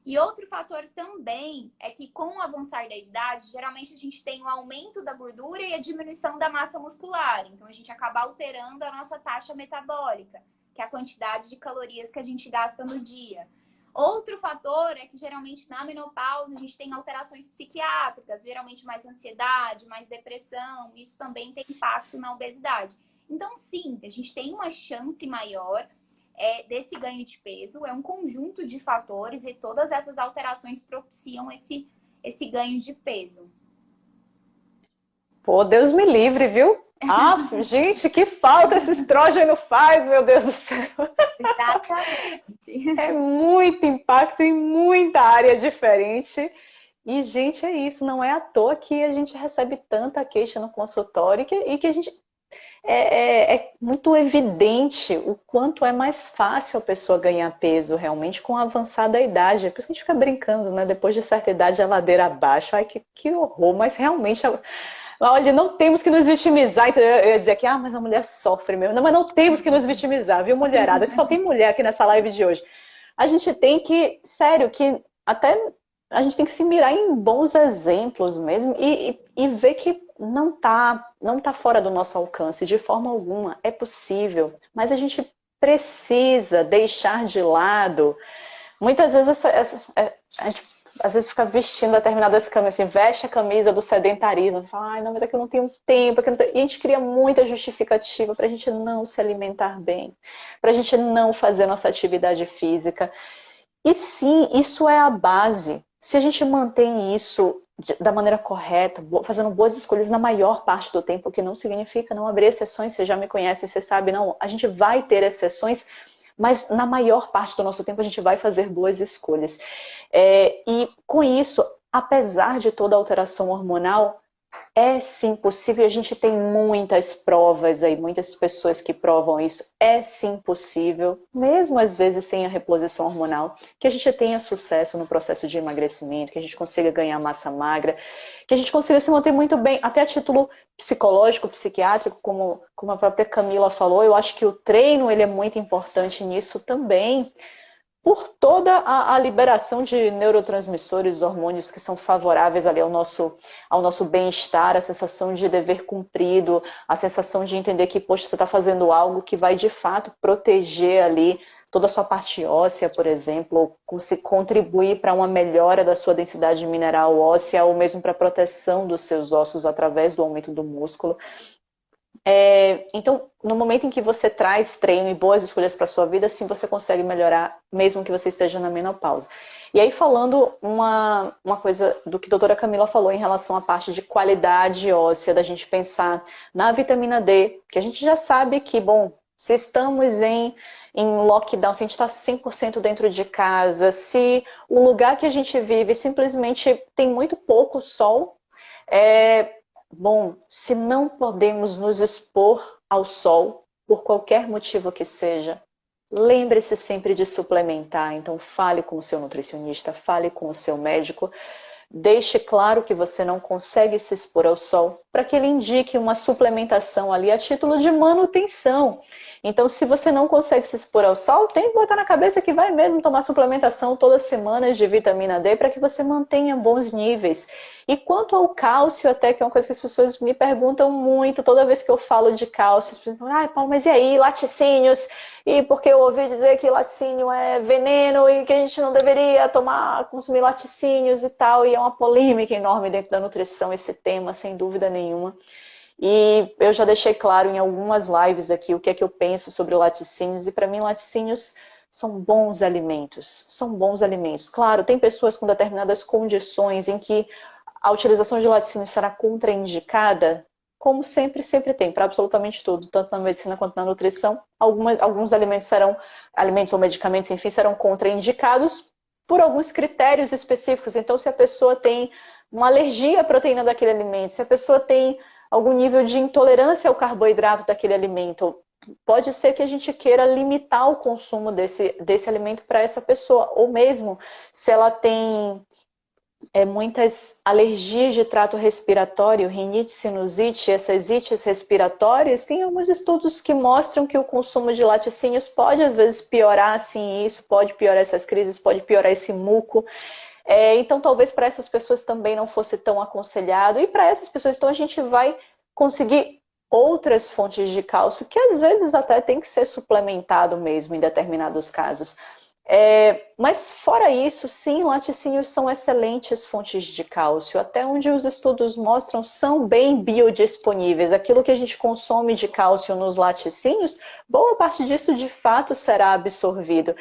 E outro fator também é que com o avançar da idade, geralmente a gente tem o aumento da gordura e a diminuição da massa muscular. Então a gente acaba alterando a nossa taxa metabólica, que é a quantidade de calorias que a gente gasta no dia. Outro fator é que geralmente na menopausa a gente tem alterações psiquiátricas, geralmente mais ansiedade, mais depressão. Isso também tem impacto na obesidade. Então, sim, a gente tem uma chance maior desse ganho de peso. É um conjunto de fatores e todas essas alterações propiciam esse ganho de peso. Pô, Deus me livre, viu? Ah, gente, que falta esse estrógeno faz, meu Deus do céu. Exatamente. É muito impacto em muita área diferente. E, gente, é isso. Não é à toa que a gente recebe tanta queixa no consultório e que a gente é muito evidente o quanto é mais fácil a pessoa ganhar peso realmente com a avançada idade. É por isso que a gente fica brincando, né? Depois de certa idade, a ladeira abaixo. Ai, que horror. Mas realmente, olha, não temos que nos vitimizar. Então, eu ia dizer que, mas a mulher sofre mesmo. Não, mas não temos que nos vitimizar, viu, mulherada? Que só tem mulher aqui nessa live de hoje. A gente tem que, sério, que até a gente tem que se mirar em bons exemplos mesmo e ver que não tá fora do nosso alcance de forma alguma. É possível, mas a gente precisa deixar de lado. Muitas vezes a gente às vezes fica vestindo determinadas camisas, assim, veste a camisa do sedentarismo, você fala, não, mas é que eu não tenho tempo, é que eu não tenho... E a gente cria muita justificativa para a gente não se alimentar bem, para a gente não fazer nossa atividade física. E sim, isso é a base. Se a gente mantém isso da maneira correta, fazendo boas escolhas na maior parte do tempo, o que não significa não abrir exceções, você já me conhece, você sabe, não, a gente vai ter exceções, mas na maior parte do nosso tempo a gente vai fazer boas escolhas. E com isso, apesar de toda a alteração hormonal, é sim possível, a gente tem muitas provas aí, muitas pessoas que provam isso. É sim possível, mesmo às vezes sem a reposição hormonal, que a gente tenha sucesso no processo de emagrecimento, que a gente consiga ganhar massa magra, que a gente consiga se manter muito bem, até a título psicológico, psiquiátrico, como a própria Camila falou. Eu acho que o treino ele é muito importante nisso também, por toda a liberação de neurotransmissores, hormônios que são favoráveis ali ao nosso bem-estar, a sensação de dever cumprido, a sensação de entender que, poxa, você está fazendo algo que vai de fato proteger ali toda a sua parte óssea, por exemplo, ou se contribuir para uma melhora da sua densidade mineral óssea, ou mesmo para a proteção dos seus ossos através do aumento do músculo. Então, no momento em que você traz treino e boas escolhas para a sua vida, sim, você consegue melhorar, mesmo que você esteja na menopausa. E aí, falando uma coisa do que a doutora Camila falou em relação à parte de qualidade óssea, da gente pensar na vitamina D, que a gente já sabe que, bom, se estamos em lockdown, se a gente está 100% dentro de casa, se o lugar que a gente vive simplesmente tem muito pouco sol, bom, se não podemos nos expor ao sol, por qualquer motivo que seja, lembre-se sempre de suplementar. Então, fale com o seu nutricionista, fale com o seu médico. Deixe claro que você não consegue se expor ao sol, para que ele indique uma suplementação ali a título de manutenção. Então, se você não consegue se expor ao sol, tem que botar na cabeça que vai mesmo tomar suplementação todas as semanas de vitamina D para que você mantenha bons níveis. E quanto ao cálcio, até que é uma coisa que as pessoas me perguntam muito, toda vez que eu falo de cálcio, as pessoas falam, Paulo, mas e aí, laticínios? E porque eu ouvi dizer que laticínio é veneno e que a gente não deveria consumir laticínios e tal, e é uma polêmica enorme dentro da nutrição esse tema, sem dúvida nenhuma. E eu já deixei claro em algumas lives aqui o que é que eu penso sobre laticínios, e para mim laticínios são bons alimentos, são bons alimentos. Claro, tem pessoas com determinadas condições em que a utilização de laticínios será contraindicada, como sempre, sempre tem, para absolutamente tudo, tanto na medicina quanto na nutrição. Alguns alimentos ou medicamentos, enfim, serão contraindicados por alguns critérios específicos. Então, se a pessoa tem uma alergia à proteína daquele alimento, se a pessoa tem algum nível de intolerância ao carboidrato daquele alimento, pode ser que a gente queira limitar o consumo desse alimento para essa pessoa. Ou mesmo, se ela tem muitas alergias de trato respiratório, rinite, sinusite, essas ites respiratórias, tem alguns estudos que mostram que o consumo de laticínios pode, às vezes, piorar assim isso, pode piorar essas crises, pode piorar esse muco. Então, talvez para essas pessoas também não fosse tão aconselhado. E para essas pessoas, então, a gente vai conseguir outras fontes de cálcio, que às vezes até tem que ser suplementado mesmo em determinados casos. Mas fora isso, sim, laticínios são excelentes fontes de cálcio. Até onde os estudos mostram, são bem biodisponíveis. Aquilo que a gente consome de cálcio nos laticínios, boa parte disso de fato será absorvido.